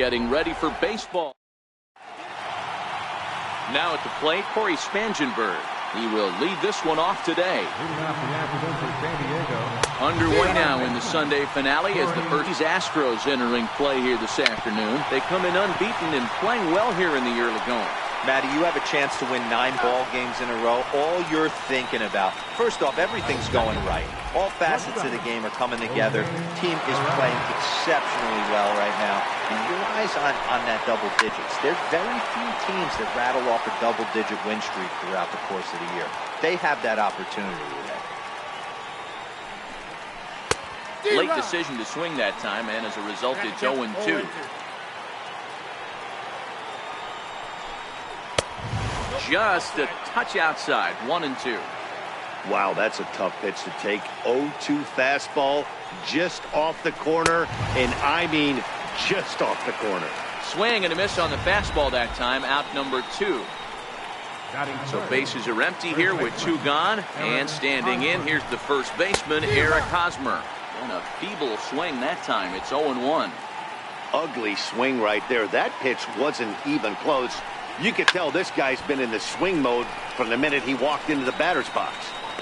getting ready for baseball. Now at the plate, Corey Spangenberg. He will lead this one off today. Underway now in the Sunday finale as the first Astros entering play here this afternoon. They come in unbeaten and playing well here in the early going. Matty, you have a chance to win 9 ball games in a row. All you're thinking about, first off, everything's going right. All facets of the game are coming together. Team is playing exceptionally well right now. And your eyes on that double digits. There's very few teams that rattle off a double-digit win streak throughout the course of the year. They have that opportunity today. Late decision to swing that time, and as a result, it's 0-2. Just a touch outside, 1-2. Wow, that's a tough pitch to take. 0-2 fastball, just off the corner, and I mean just off the corner. Swing and a miss on the fastball that time, out number 2. So bases are empty here with 2 gone, and standing in, here's the first baseman, Eric Hosmer. And a feeble swing that time, it's 0-1. Ugly swing right there. That pitch wasn't even close. You could tell this guy's been in the swing mode from the minute he walked into the batter's box.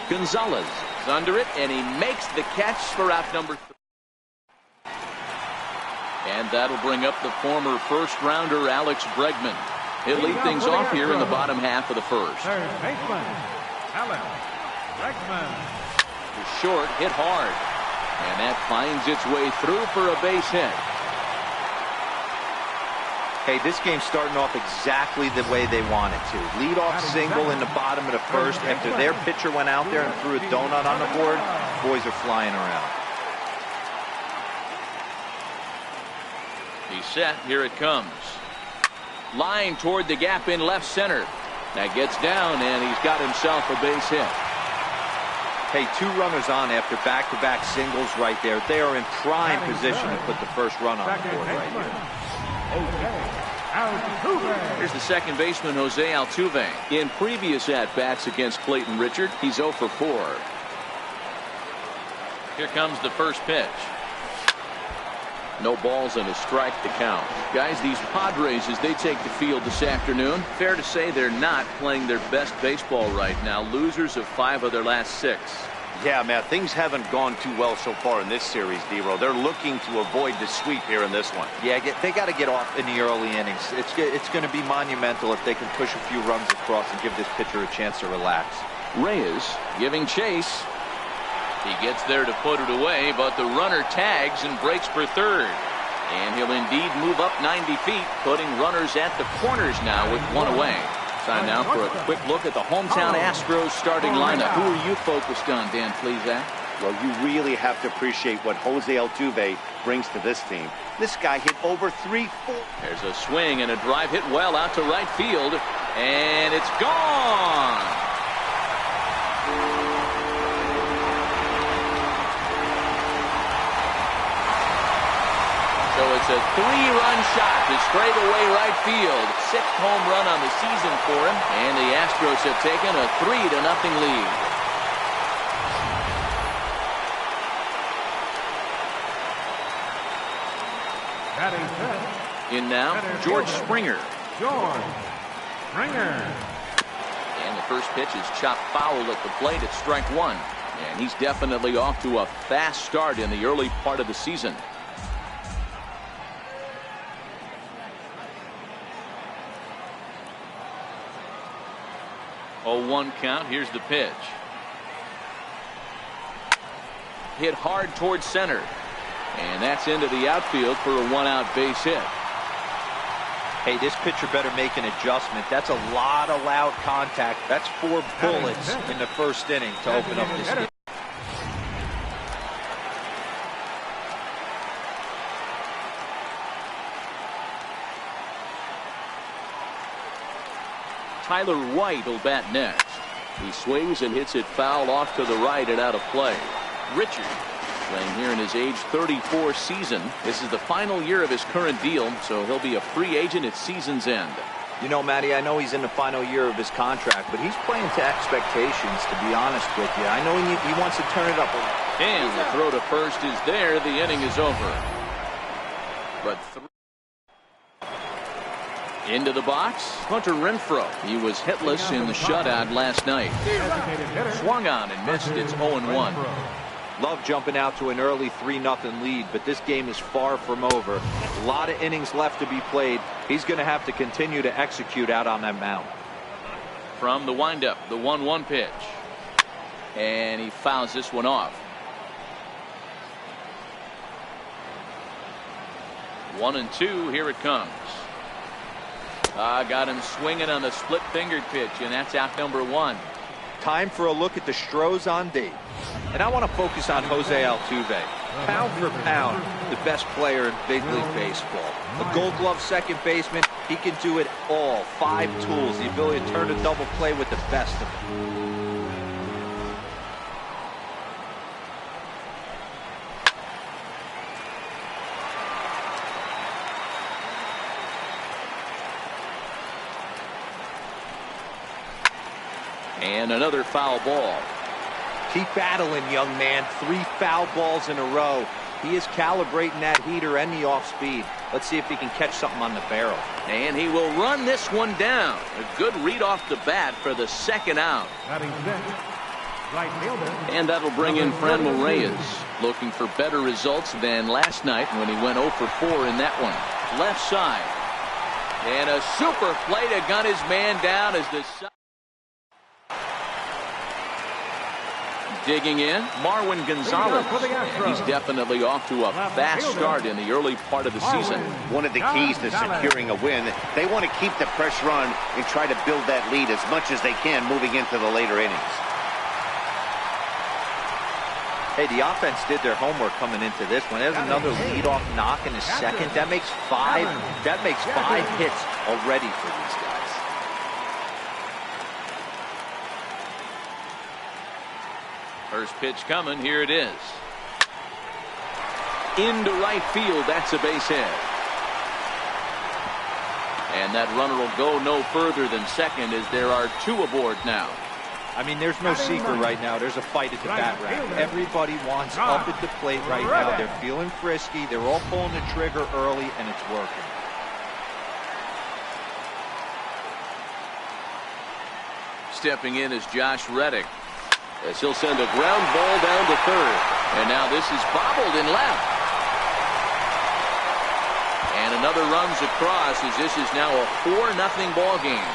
Gonzalez is under it, and he makes the catch for out number 3. And that'll bring up the former first-rounder Alex Bregman. He'll lead things off here in the bottom half of the first. Third baseman, Alex Bregman. Short, hit hard. And that finds its way through for a base hit. Hey, this game's starting off exactly the way they wanted to. Lead-off single in the bottom of the first. After their pitcher went out there and threw a donut on the board, boys are flying around. He's set. Here it comes. Line toward the gap in left center. That gets down, and he's got himself a base hit. Hey, 2 runners on after back-to-back singles right there. They are in prime position to put the first run on the board right here. Here's the second baseman, Jose Altuve. In previous at-bats against Clayton Richard, he's 0 for 4. Here comes the first pitch. No balls and a strike to count. Guys, these Padres, as they take the field this afternoon, fair to say they're not playing their best baseball right now. Losers of 5 of their last 6. Yeah, Matt, things haven't gone too well so far in this series, D-Row. They're looking to avoid the sweep here in this one. Yeah, they got to get off in the early innings. It's going to be monumental if they can push a few runs across and give this pitcher a chance to relax. Reyes giving chase. He gets there to put it away, but the runner tags and breaks for third. And he'll indeed move up 90 feet, putting runners at the corners now with 1 away. Time now for a quick look at the hometown Astros starting lineup. Who are you focused on, Dan Plesac? Well, you really have to appreciate what Jose Altuve brings to this team. This guy hit over 3-4. There's a swing and a drive hit well out to right field, and it's gone. So it's a 3-run shot to straightaway right field. 6th home run on the season for him. And the Astros have taken a 3-0 lead. In now, George Springer. George Springer. And the first pitch is chopped foul at the plate at strike 1. And he's definitely off to a fast start in the early part of the season. 0-1 count. Here's the pitch. Hit hard towards center. And that's into the outfield for a 1-out base hit. Hey, this pitcher better make an adjustment. That's a lot of loud contact. That's 4 bullets in the first inning to open up this game. Tyler White will bat next. He swings and hits it foul off to the right and out of play. Richard playing here in his age 34 season. This is the final year of his current deal, so he'll be a free agent at season's end. You know, Matty, I know he's in the final year of his contract, but he's playing to expectations, to be honest with you. I know he wants to turn it up. And the throw to first is there. The inning is over. But Into the box, Hunter Renfroe. He was hitless in the shutout last night. Swung on and missed. It's 0-1. Love jumping out to an early 3-0 lead, but this game is far from over. A lot of innings left to be played. He's going to have to continue to execute out on that mound. From the windup, the 1-1 pitch. And he fouls this one off. 1-2, here it comes. Got him swinging on the split-fingered pitch, and that's out number 1. Time for a look at the Stros on D. And I want to focus on Jose Altuve. Pound for pound, the best player in Big League Baseball. A Gold Glove second baseman, he can do it all. 5 tools, the ability to turn a double play with the best of them. And another foul ball. Keep battling, young man. 3 foul balls in a row. He is calibrating that heater and the off speed. Let's see if he can catch something on the barrel. And he will run this one down. A good read off the bat for the second out. And that'll bring in Franmil Reyes, looking for better results than last night when he went 0 for 4 in that one. Left side. And a super play to gun his man down as the digging in, Marwin Gonzalez. He's definitely off to a fast start in the early part of the season. One of the keys to securing a win, they want to keep the pressure on and try to build that lead as much as they can moving into the later innings. Hey, the offense did their homework coming into this one. There's another leadoff knock in the second. That makes 5 hits already for these guys. First pitch coming. Here it is. Into right field. That's a base hit. And that runner will go no further than second as there are 2 aboard now. I mean, there's no secret right now. There's a fight at the bat rack. Everybody wants up at the plate right now. They're feeling frisky. They're all pulling the trigger early, and it's working. Stepping in is Josh Reddick, as he'll send a ground ball down to third. And now this is bobbled in left. And another runs across as this is now a 4-0 ball game.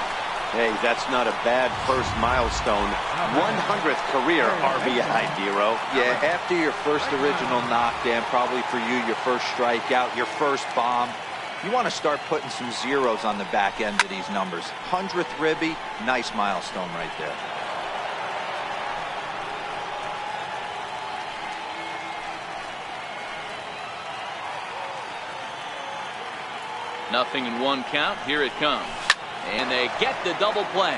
Hey, that's not a bad first milestone. 100th career RBI, Dero. Yeah, after your first original knockdown, probably for you, your first strikeout, your first bomb, you want to start putting some zeros on the back end of these numbers. 100th ribby, nice milestone right there. Nothing in 1 count. Here it comes. And they get the double play.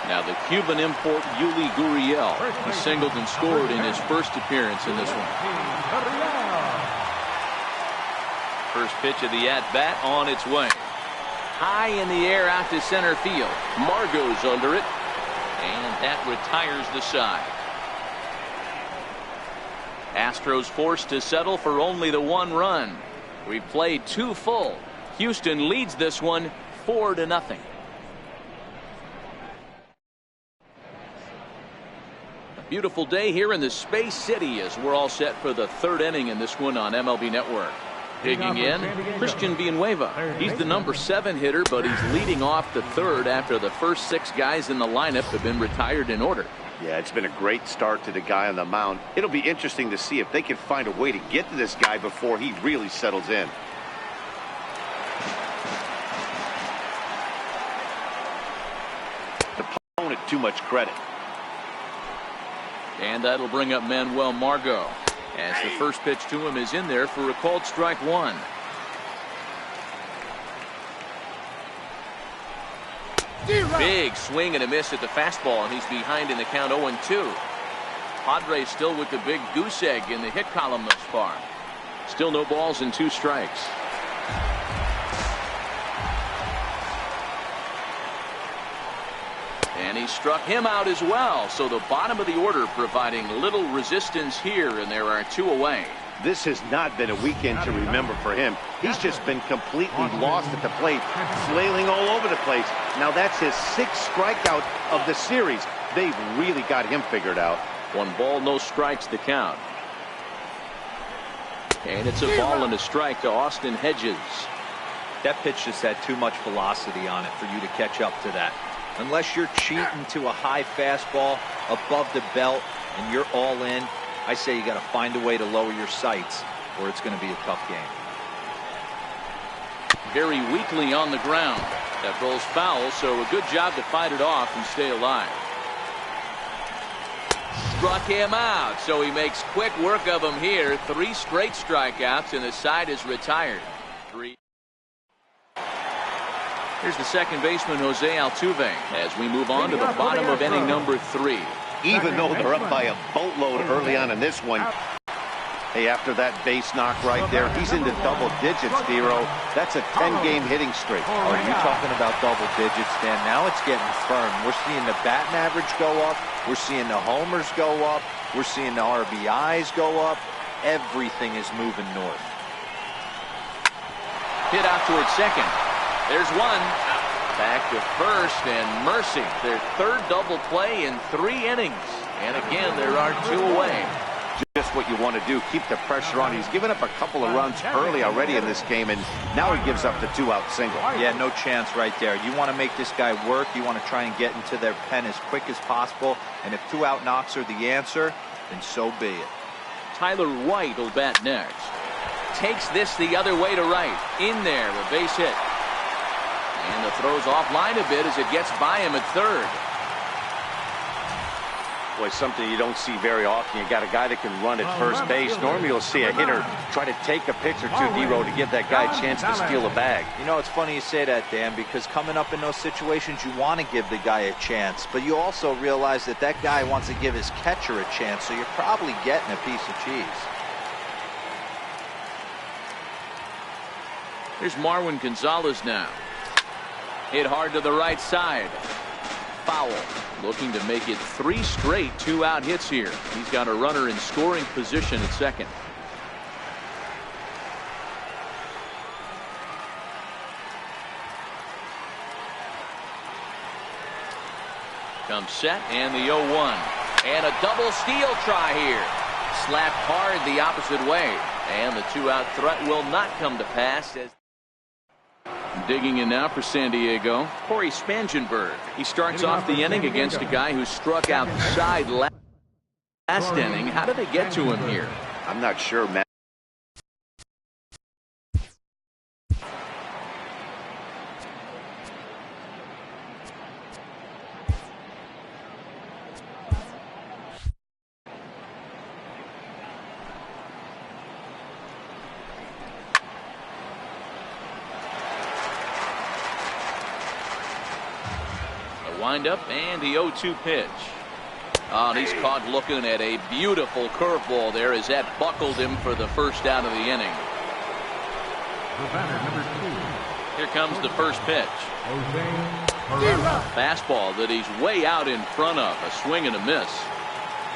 Now the Cuban import Yuli Gurriel. He singled and scored in his first appearance in this one. First pitch of the at-bat on its way. High in the air out to center field. Margot's under it. And that retires the side. Astros forced to settle for only the 1 run. We played 2 full. Houston leads this one 4-0. A beautiful day here in the Space City as we're all set for the 3rd inning in this one on MLB Network. Digging in, Christian Villanueva. He's the number 7 hitter, but he's leading off the 3rd after the first 6 guys in the lineup have been retired in order. Yeah, it's been a great start to the guy on the mound. It'll be interesting to see if they can find a way to get to this guy before he really settles in. The opponent too much credit. And that'll bring up Manuel Margot, as the first pitch to him is in there for a called strike 1. Big swing and a miss at the fastball, and he's behind in the count 0-2. Padres still with the big goose egg in the hit column thus far. Still no balls and 2 strikes. And he struck him out as well. So the bottom of the order providing little resistance here, and there are 2 away. This has not been a weekend to remember for him. He's just been completely lost at the plate, flailing all over the place. Now that's his 6th strikeout of the series. They've really got him figured out. 1 ball, no strikes to count. And it's a ball and a strike to Austin Hedges. That pitch just had too much velocity on it for you to catch up to that. Unless you're cheating to a high fastball above the belt and you're all in, I say you got to find a way to lower your sights or it's going to be a tough game. Very weakly on the ground. That rolls foul, so a good job to fight it off and stay alive. Struck him out, so he makes quick work of him here. 3 straight strikeouts, and the side is retired. 3. Here's the second baseman, Jose Altuve, as we move on to the bottom of inning number 3. Even though they're up by a boatload early on in this one. Hey, after that base knock right there, he's into double digits, Dero. That's a 10-game hitting streak. Oh, you're talking about double digits, Dan. Now it's getting firm. We're seeing the batting average go up. We're seeing the homers go up. We're seeing the RBIs go up. Everything is moving north. Hit out towards second. There's one. Back to first, and mercy. Their 3rd double play in 3 innings. And again, there are 2 away. Just what you want to do, keep the pressure on. He's given up a couple of runs early already in this game, and now he gives up the 2-out single. Yeah, no chance right there. You want to make this guy work. You want to try and get into their pen as quick as possible. And if 2-out knocks are the answer, then so be it. Tyler White will bat next. Takes this the other way to right. In there, a base hit. And the throw's offline a bit as it gets by him at 3rd. Boy, something you don't see very often. You got a guy that can run at first base. Normally you'll see a hitter try to take a pitch or two, Dero, to give that guy a chance to steal a bag. You know, it's funny you say that, Dan, because coming up in those situations, you want to give the guy a chance. But you also realize that that guy wants to give his catcher a chance, so you're probably getting a piece of cheese. Here's Marwin Gonzalez now. Hit hard to the right side. Foul. Looking to make it 3 straight 2-out hits here. He's got a runner in scoring position at second. Comes set and the 0-1. And a double steal try here. Slapped hard the opposite way. And the 2-out threat will not come to pass. As digging in now for San Diego, Corey Spangenberg. He starts off the inning against a guy who struck out the side last inning. How did they get to him here? I'm not sure, Matt. Wind-up and the 0-2 pitch. Oh, and he's caught looking at a beautiful curveball there as that buckled him for the first out of the inning. Here comes the first pitch. Fastball that he's way out in front of. A swing and a miss.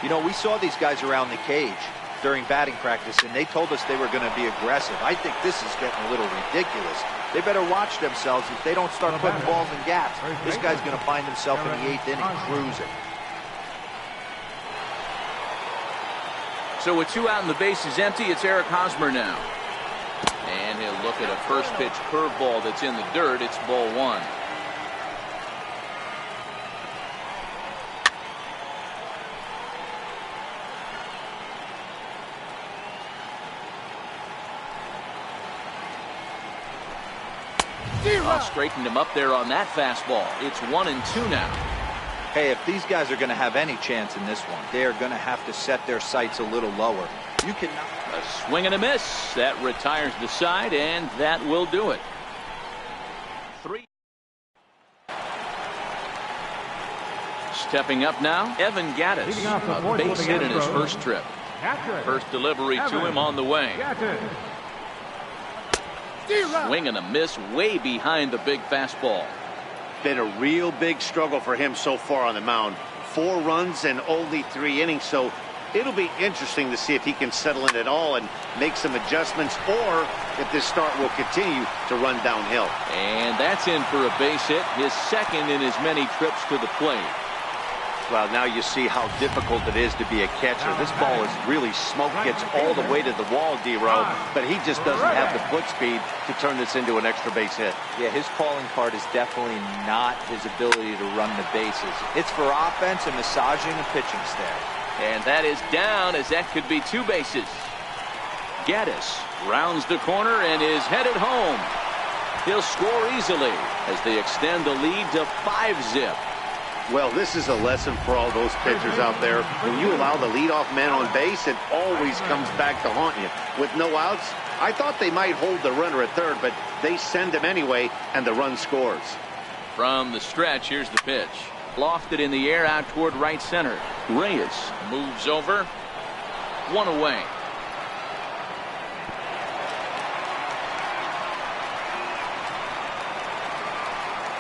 You know, we saw these guys around the cage during batting practice, and they told us they were going to be aggressive. I think this is getting a little ridiculous. They better watch themselves. If they don't start putting balls in gaps, this guy's going to find himself in the 8th inning cruising. So with 2 out and the base is empty, it's Eric Hosmer now. And he'll look at a first pitch curveball that's in the dirt. It's ball 1. Straightened him up there on that fastball. It's 1-2 now. Hey, if these guys are going to have any chance in this one, they are going to have to set their sights a little lower. You cannot. A swing and a miss. That retires the side, and that will do it. 3. Stepping up now, Evan Gattis. A base hit in his first trip. First delivery to him on the way. Swing and a miss way behind the big fastball. Been a real big struggle for him so far on the mound. 4 runs and only 3 innings, so It'll be interesting to see if he can settle in at all and make some adjustments, or if this start will continue to run downhill. And that's in for a base hit, his second in as many trips to the plate. Well, now you see how difficult it is to be a catcher. This ball is really smoke, gets all the way to the wall, D-Row, but he just doesn't have the foot speed to turn this into an extra base hit. Yeah, his calling card is definitely not his ability to run the bases. It's for offense and massaging a pitching staff. And that is down, as that could be 2 bases. Gaddis rounds the corner and is headed home. He'll score easily as they extend the lead to 5-zip. Well, this is a lesson for all those pitchers out there. When you allow the leadoff man on base, it always comes back to haunt you. With no outs, I thought they might hold the runner at third, but they send him anyway, and the run scores. From the stretch, here's the pitch. Lofted in the air out toward right center. Reyes moves over. 1 away.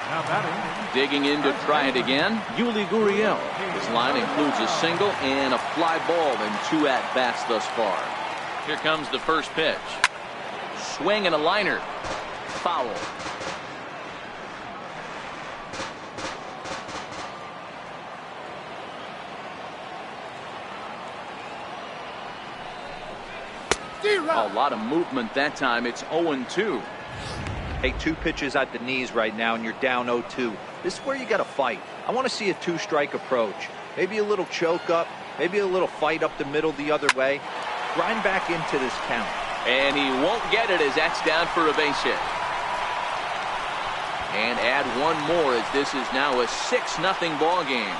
Now batting. Digging in to try it again, Yuli Gurriel. His line includes a single and a fly ball in 2 at-bats thus far. Here comes the first pitch. Swing and a liner. Foul. A lot of movement that time. It's 0-2. Hey, 2 pitches at the knees right now, and you're down 0-2. This is where you got to fight. I want to see a 2-strike approach. Maybe a little choke up, maybe a little fight up the middle the other way. Grind back into this count. And he won't get it as that's down for a base hit. And add 1 more as this is now a 6-0 ball game.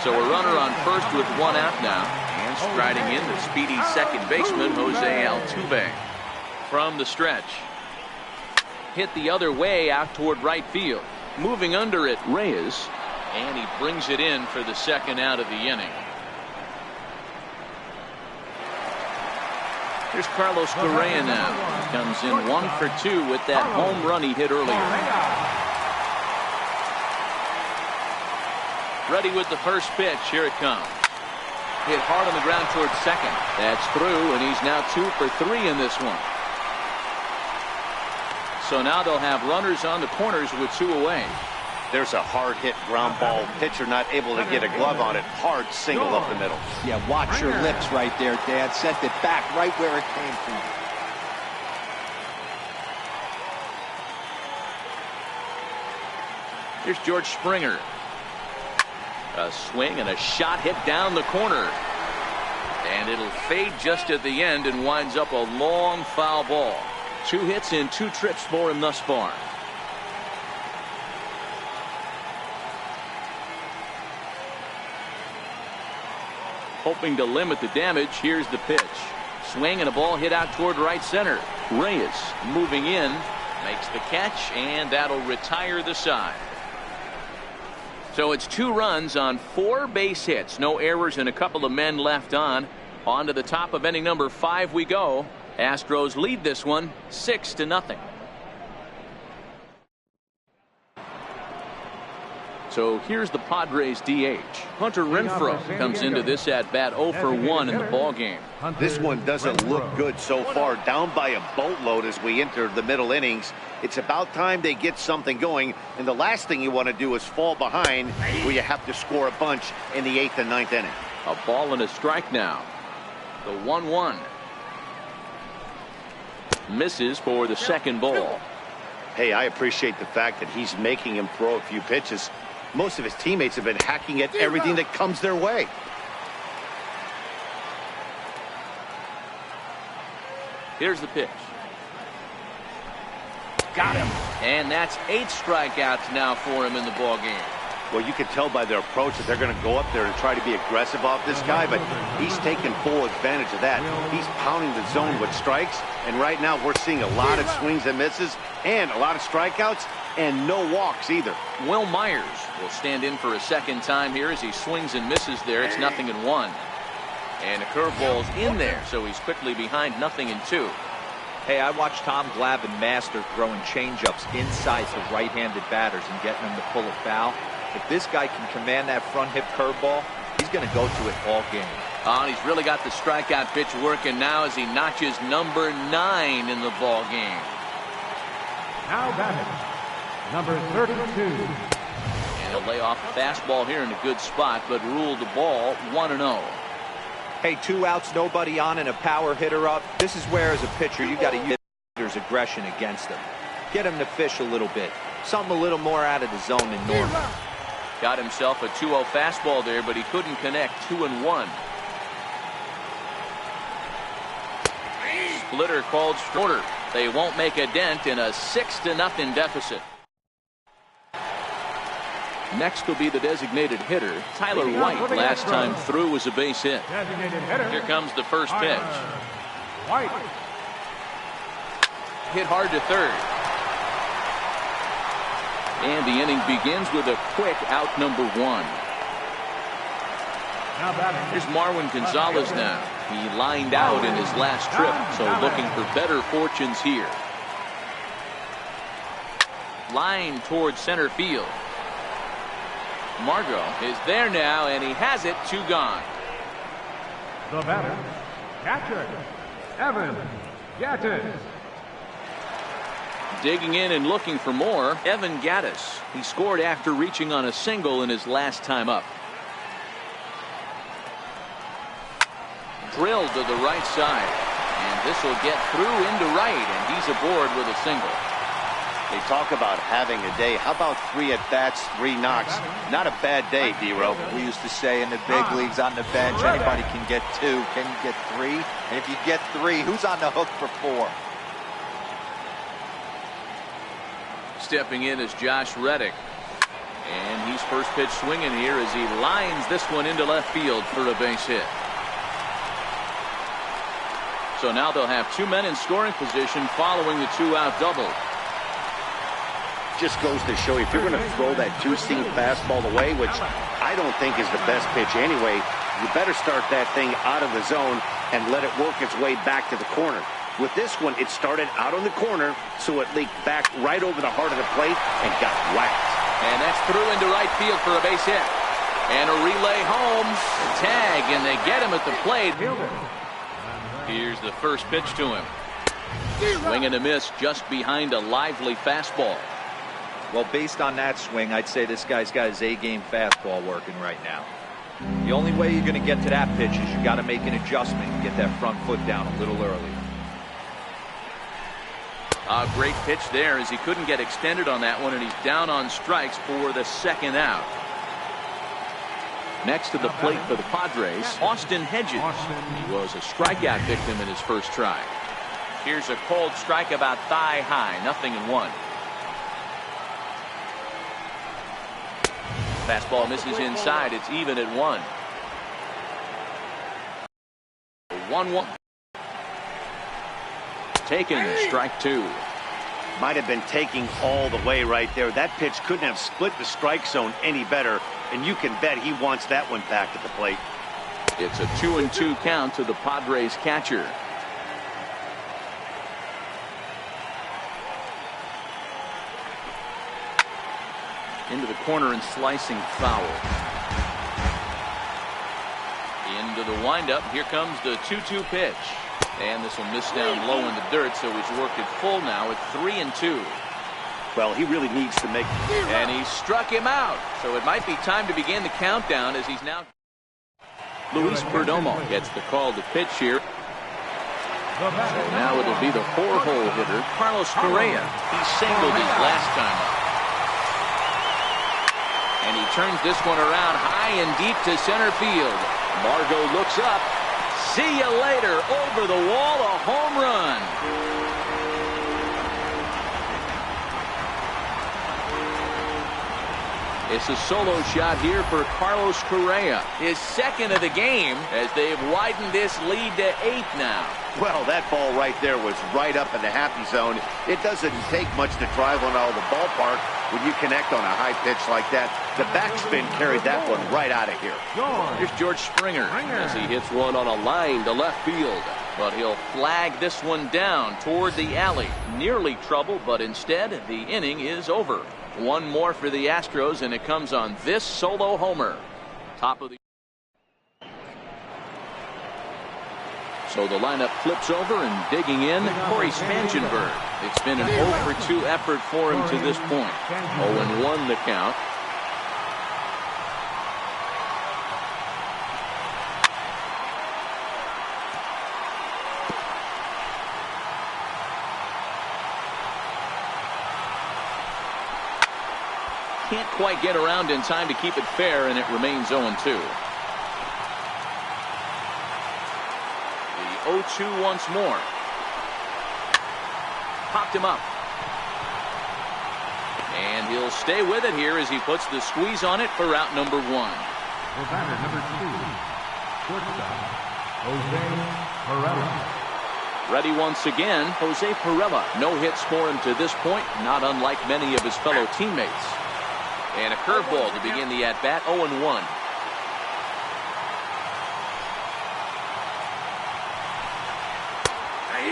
So a runner on first with 1 out now. And striding in the speedy second baseman, Jose Altuve. From the stretch. Hit the other way out toward right field. Moving under it, Reyes. And he brings it in for the second out of the inning. Here's Carlos Correa now. Comes in 1 for 2 with that home run he hit earlier. Ready with the first pitch. Here it comes. Hit hard on the ground towards second. That's through, and he's now 2 for 3 in this one. So now they'll have runners on the corners with 2 away. There's a hard hit ground ball. Pitcher not able to get a glove on it. Hard single up the middle. Yeah, watch your lips right there, Dad. Sent it back right where it came from. Here's George Springer. A swing and a shot hit down the corner. And it'll fade just at the end and winds up a long foul ball. 2 hits in 2 trips for him thus far. Hoping to limit the damage, here's the pitch. Swing and a ball hit out toward right center. Reyes moving in, makes the catch, and that'll retire the side. So it's 2 runs on 4 base hits. No errors and a couple of men left on. On to the top of inning number 5 we go. Astros lead this one 6-0. So here's the Padres DH. Hunter Renfroe comes into this at bat 0 for 1 in the ball game. This one doesn't look good so far. Down by a boatload as we enter the middle innings. It's about time they get something going, and the last thing you want to do is fall behind where you have to score a bunch in the 8th and 9th inning. A ball and a strike now. The 1-1. Misses for the second ball. Hey, I appreciate the fact that he's making him throw a few pitches. Most of his teammates have been hacking at everything that comes their way. Here's the pitch. Got him. And that's 8 strikeouts now for him in the ball game. Well, you can tell by their approach that they're going to go up there and try to be aggressive off this guy, but he's taking full advantage of that. He's pounding the zone with strikes, and right now we're seeing a lot of swings and misses and a lot of strikeouts and no walks either. Will Myers will stand in for a second time here as he swings and misses there. It's 0-1. And a curveball's in there, so he's quickly behind 0-2. Hey, I watched Tom Glavine master throwing changeups inside to right-handed batters and getting them to pull a foul. If this guy can command that front hip curveball, he's going to go to it all game. Oh, and he's really got the strikeout pitch working now as he notches number 9 in the ball game. Now batting, number 32. And he'll lay off the fastball here in a good spot, but ruled the ball 1-0. Hey, 2 outs, nobody on, and a power hitter up. This is where, as a pitcher, you got to use hitter's aggression against him. Get him to fish a little bit. Something a little more out of the zone than normal. Got himself a 2-0 fastball there, but he couldn't connect. 2-1. Splitter called shorter. They won't make a dent in a 6-0 deficit. Next will be the designated hitter, Tyler White. Last time through was a base hit. Here comes the first pitch. White. Hit hard to third. And the inning begins with a quick out number 1. Now batting. Here's Marwin Gonzalez now. He lined out in his last trip, so looking for better fortunes here. Line towards center field. Margot is there now, and he has it. 2 gone. The batter, catcher, Evan Gattis. Digging in and looking for more, Evan Gattis. He scored after reaching on a single in his last time up. Drilled to the right side, and this will get through into right, and he's aboard with a single. They talk about having a day. How about 3 at-bats, 3 knocks? Not a bad day, D-Row. We used to say in the big leagues on the bench, anybody can get 2. Can you get 3? And if you get 3, who's on the hook for 4? Stepping in is Josh Reddick. And he's first pitch swinging here as he lines this one into left field for a base hit. So now they'll have 2 men in scoring position following the 2-out double. Just goes to show you, if you're going to throw that 2-seam fastball away, which I don't think is the best pitch anyway, you better start that thing out of the zone and let it work its way back to the corner. With this one, it started out on the corner, so it leaked back right over the heart of the plate and got whacked. And that's through into right field for a base hit. And a relay home. Tag, and they get him at the plate. Here's the first pitch to him. Swing and a miss just behind a lively fastball. Well, based on that swing, I'd say this guy's got his A-game fastball working right now. The only way you're going to get to that pitch is you got to make an adjustment and get that front foot down a little early. A great pitch there as he couldn't get extended on that one, and he's down on strikes for the 2nd out. Next to the plate for the Padres, Austin Hedges. He was a strikeout victim in his first try. Here's a called strike about thigh high, 0-1. Fastball misses inside. It's even at 1. 1-1. Taken, strike 2. Might have been taking all the way right there. That pitch couldn't have split the strike zone any better, and you can bet he wants that one back at the plate. It's a 2-2 count to the Padres catcher. Into the corner and slicing foul. Into the windup. Here comes the 2-2 pitch. And this will miss down low in the dirt, so he's worked it full now at 3-2. Well, he really needs to make. And he struck him out. So it might be time to begin the countdown as he's now. Luis Perdomo gets the call to pitch here. Now it'll be the 4-hole hitter, Carlos Correa. He singled his last time up. And he turns this one around high and deep to center field. Margot looks up. See you later. Over the wall, a home run. It's a solo shot here for Carlos Correa. His 2nd of the game as they've widened this lead to 8 now. Well, that ball right there was right up in the happy zone. It doesn't take much to drive one out of the ballpark when you connect on a high pitch like that. The backspin carried that one right out of here. Here's George Springer as he hits one on a line to left field. But he'll flag this one down toward the alley. Nearly trouble, but instead the inning is over. One more for the Astros, and it comes on this solo homer. Top of the. So the lineup flips over and digging in, Cory Spangenberg. It's been an 0-for-2 effort for him to this point. 0-1 the count. Can't quite get around in time to keep it fair, and it remains 0-2. The 0-2 once more. Popped him up. And he'll stay with it here as he puts the squeeze on it for out number 1. The batter, number 2, shortstop, Jose Pirela. Ready once again, Jose Pirela. No hits for him to this point, not unlike many of his fellow teammates. And a curveball to begin the at-bat, 0-1.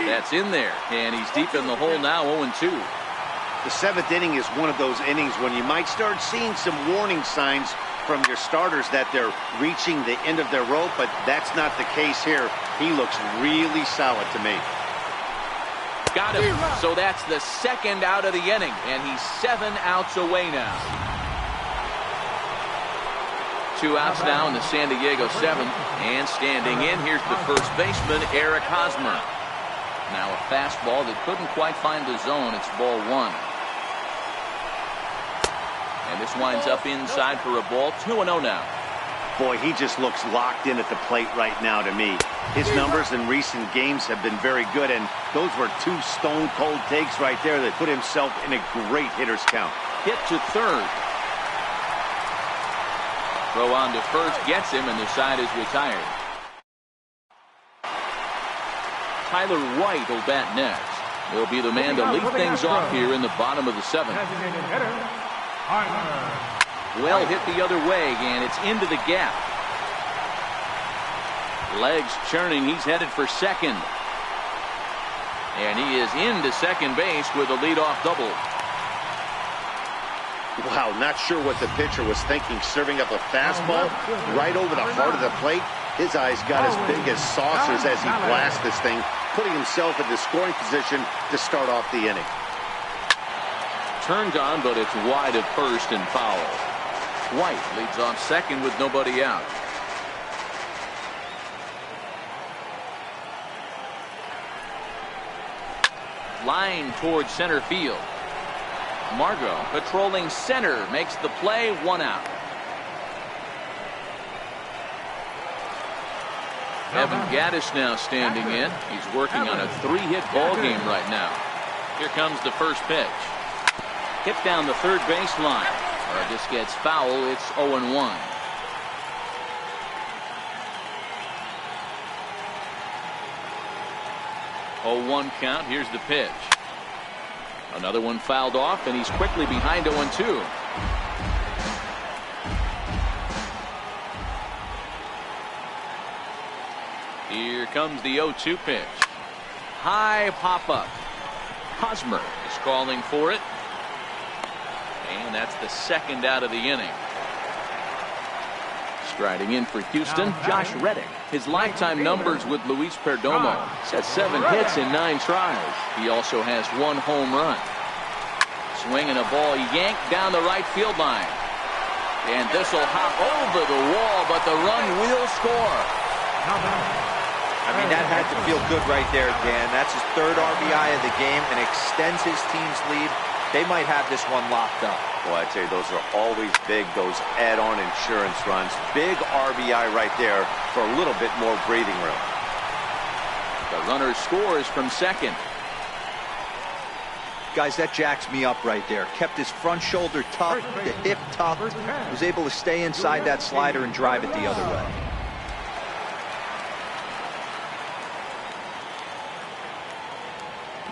That's in there, and he's deep in the hole now, 0-2. The 7th inning is one of those innings when you might start seeing some warning signs from your starters that they're reaching the end of their rope, but that's not the case here. He looks really solid to me. Got him. So that's the 2nd out of the inning, and he's 7 outs away now. 2 outs now in the San Diego 7th, and standing in, here's the first baseman, Eric Hosmer. Now a fastball that couldn't quite find the zone. It's ball 1. And this winds up inside for a ball. 2-0 now. Boy, he just looks locked in at the plate right now to me. His numbers in recent games have been very good, and those were 2 stone-cold takes right there that put himself in a great hitter's count. Hit to 3rd. Throw on to first gets him, and the side is retired. Tyler White will bat next. He'll be the man to lead things off here in the bottom of the 7th. Well hit the other way, and it's into the gap. Legs churning. He's headed for second. And he is into second base with a leadoff double. Wow, not sure what the pitcher was thinking, serving up a fastball right over the heart of the plate. His eyes got as big as saucers as he blasts this thing, putting himself in the scoring position to start off the inning. Turned on, but it's wide at first and foul. White leads off second with nobody out. Line towards center field. Margot patrolling center makes the play, 1 out. Evan Gattis now standing in. He's working on a 3-hit ball game right now. Here comes the first pitch. Hit down the third baseline. This gets foul. It's 0-1. Oh, 1 count. Here's the pitch. Another one fouled off, and he's quickly behind 0-2. Here comes the 0-2 pitch. High pop-up. Hosmer is calling for it. And that's the 2nd out of the inning. Striding in for Houston, Josh Reddick. His lifetime numbers with Luis Perdomo. He's had 7 hits in 9 tries. He also has 1 home run. Swinging a ball yanked down the right field line. And this will hop over the wall, but the run will score. I mean, that had to feel good right there, Dan. That's his 3rd RBI of the game and extends his team's lead. They might have this one locked up. Well, I tell you, those are always big, those add-on insurance runs. Big RBI right there for a little bit more breathing room. The runner scores from second. Guys, that jacks me up right there. Kept his front shoulder tucked, the hip tucked. Was able to stay inside that slider and drive it the other way.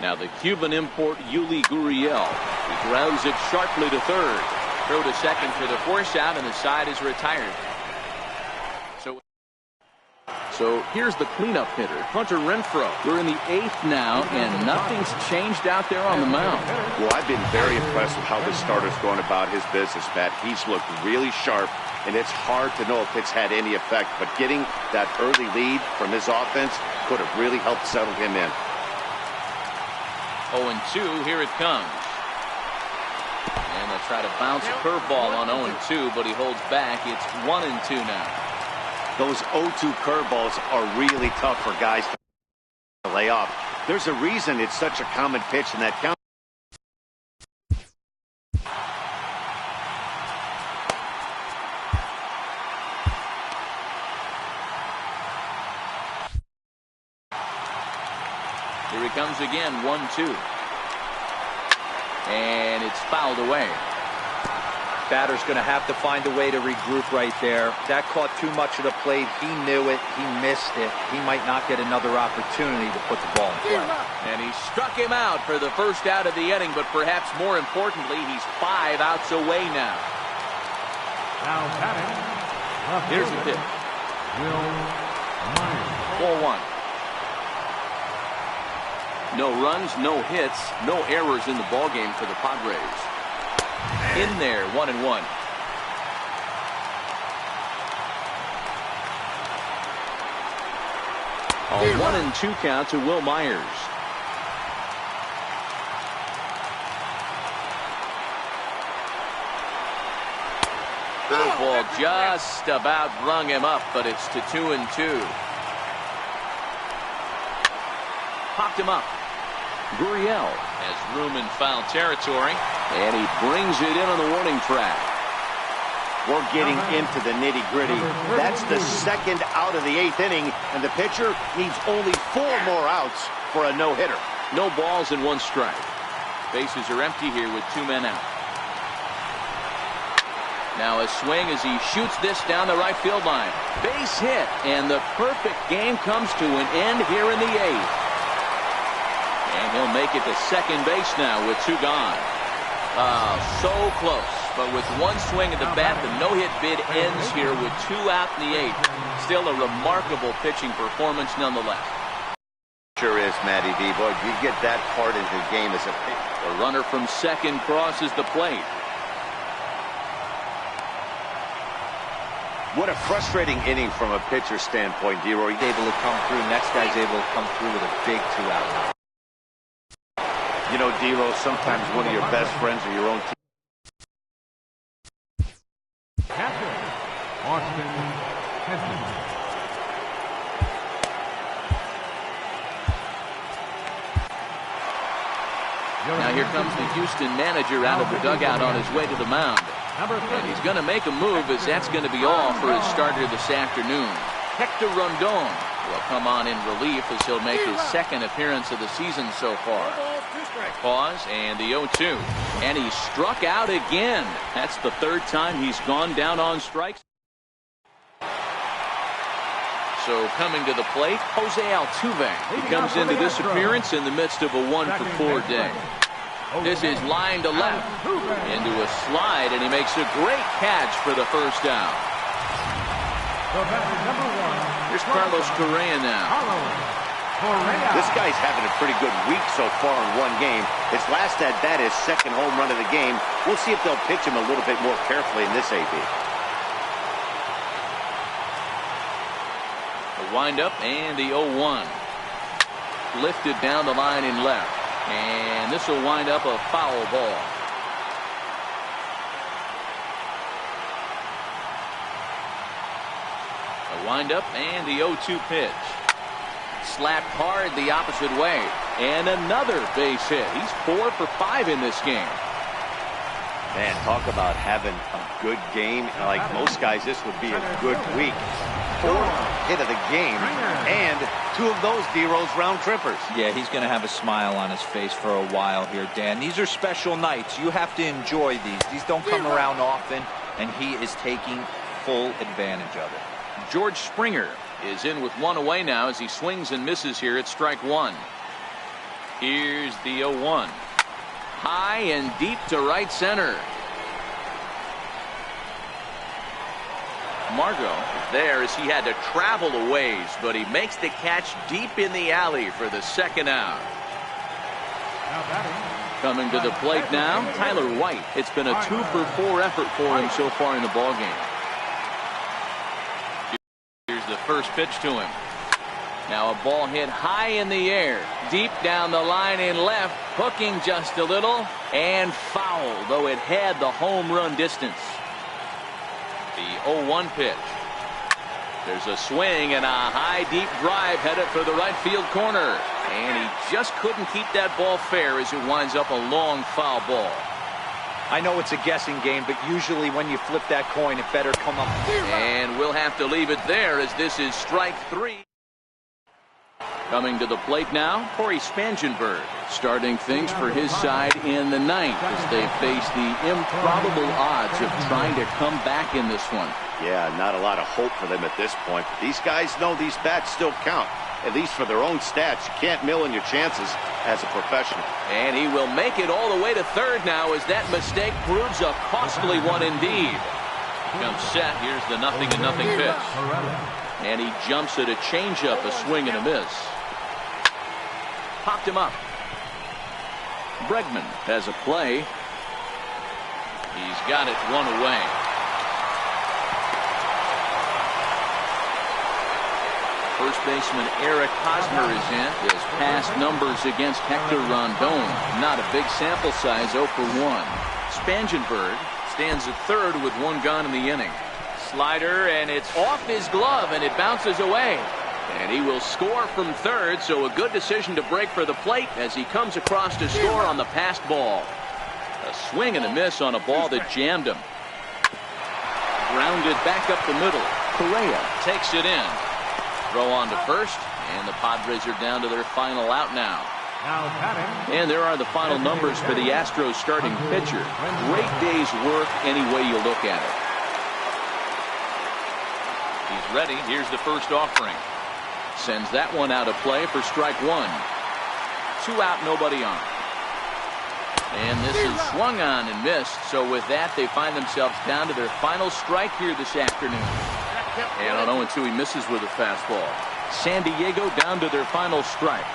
Now the Cuban import Yuli Gurriel. He grounds it sharply to third. Throw to second for the force out, and the side is retired. So here's the cleanup hitter, Hunter Renfroe. We're in the 8th now, and nothing's changed out there on the mound. Well, I've been very impressed with how this starter's going about his business, Matt. He's looked really sharp, and it's hard to know if it's had any effect. But getting that early lead from his offense could have really helped settle him in. 0-2, here it comes. And they'll try to bounce a curveball on 0-2, but he holds back. It's 1-2 now. Those 0-2 curveballs are really tough for guys to lay off. There's a reason it's such a common pitch in that count. Here he comes again, 1-2. And it's fouled away. Batter's going to have to find a way to regroup right there. That caught too much of the plate. He knew it. He missed it. He might not get another opportunity to put the ball in play. And he struck him out for the first out of the inning, but perhaps more importantly, he's 5 outs away now. Now batting. Here's the pitch. Will Myers. 4-1. No runs, no hits, no errors in the ballgame for the Padres. In there, 1-1. A 1-2 count to Will Myers. Curveball just about rung him up, but it's to 2-2. Popped him up. Gurriel has room in foul territory, and he brings it in on the warning track. We're getting into the nitty-gritty. That's the second out of the 8th inning, and the pitcher needs only 4 more outs for a no-hitter. No balls and 1 strike. Bases are empty here with 2 men out. Now a swing as he shoots this down the right field line. Base hit, and the perfect game comes to an end here in the 8th. And he'll make it to second base now with 2 gone. So close. But with 1 swing of the bat, the no-hit bid ends here with 2 out in the 8th. Still a remarkable pitching performance nonetheless. Sure is, Matty V. Boy, you get that part into the game as a pitcher. The runner from second crosses the plate. What a frustrating inning from a pitcher standpoint, D-Roy. He's able to come through. Next guy's able to come through with a big 2 out. You know, D-Roy, sometimes one of your best friends are your own team. Catcher, Austin Henson. Now here comes the Houston manager out of the dugout on his way to the mound. And he's going to make a move, as that's going to be all for his starter this afternoon. Hector Rondon will come on in relief as he'll make his second appearance of the season so far. Pause, and the 0-2. And he struck out again. That's the 3rd time he's gone down on strikes. So coming to the plate, Jose Altuve. He comes into this appearance in the midst of a 1-for-4 day. This is line to left. Into a slide, and he makes a great catch for the first out. Here's Carlos Correa now. This guy's having a pretty good week so far in 1 game. His last at-bat is second home run of the game. We'll see if they'll pitch him a little bit more carefully in this AB. The windup and the 0-1. Lifted down the line in left. And this will wind up a foul ball. The windup and the 0-2 pitch. Slapped hard the opposite way. And another base hit. He's 4 for 5 in this game. Man, talk about having a good game. Like most guys, this would be a good week. 4th hit of the game, and 2 of those D-Rose round trippers. Yeah, he's going to have a smile on his face for a while here, Dan. These are special nights. You have to enjoy these. These don't come around often, and he is taking full advantage of it. George Springer is in with 1 away now as he swings and misses here at strike 1. Here's the 0-1. High and deep to right center. Margot there as he had to travel a ways, but he makes the catch deep in the alley for the second out. Now batting. Coming to the plate now, Tyler White. It's been a 2-for-4 effort for him so far in the ballgame. Here's the first pitch to him. Now a ball hit high in the air, deep down the line in left, hooking just a little, and foul, though it had the home run distance. The 0-1 pitch. There's a swing and a high deep drive headed for the right field corner. And he just couldn't keep that ball fair as it winds up a long foul ball. I know it's a guessing game, but usually when you flip that coin, it better come up. And we'll have to leave it there as this is strike 3. Coming to the plate now, Corey Spangenberg starting things for his side in the ninth as they face the improbable odds of trying to come back in this one. Yeah, not a lot of hope for them at this point. These guys know these bats still count, at least for their own stats. You can't mill in your chances as a professional. And he will make it all the way to third now as that mistake proves a costly one indeed. Comes set. Here's the 0-0 pitch. And he jumps at a changeup, a swing and a miss. Popped him up. Bregman has a play. He's got it one away. First baseman Eric Hosmer is in. His past numbers against Hector Rondon. Not a big sample size, 0 for 1. Spangenberg stands at third with one gone in the inning. Slider, and it's off his glove, and it bounces away. And he will score from third, so a good decision to break for the plate as he comes across to score on the passed ball. A swing and a miss on a ball that jammed him. Grounded back up the middle. Correa takes it in. Throw on to first, and the Padres are down to their final out now. Now batting. And there are the final numbers for the Astros starting pitcher. Great day's work any way you look at it. He's ready. Here's the first offering. Sends that one out of play for strike 1. 2 out, nobody on. And this is swung on and missed. So with that, they find themselves down to their final strike here this afternoon. And on 0-2, he misses with a fastball. San Diego down to their final strike.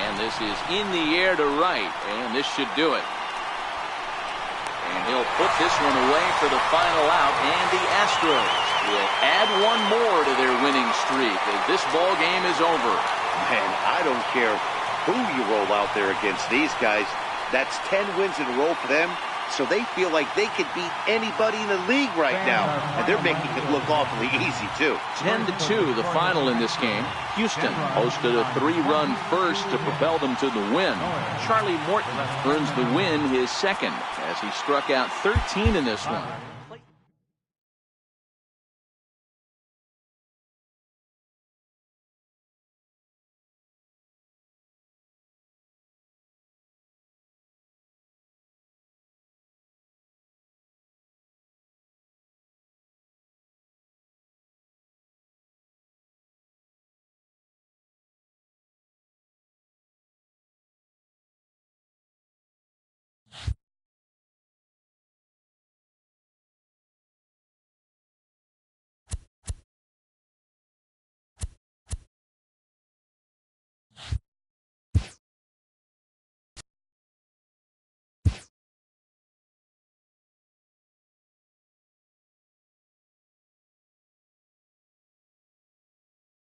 And this is in the air to right. And this should do it. And he'll put this one away for the final out. And the Astros will add one more to their winning streak as this ball game is over. Man, I don't care who you roll out there against these guys. That's 10 wins in a row for them. So they feel like they could beat anybody in the league right now. And they're making it look awfully easy, too. 10-2, the final in this game. Houston posted a 3-run first to propel them to the win. Charlie Morton earns the win, his second, as he struck out 13 in this one.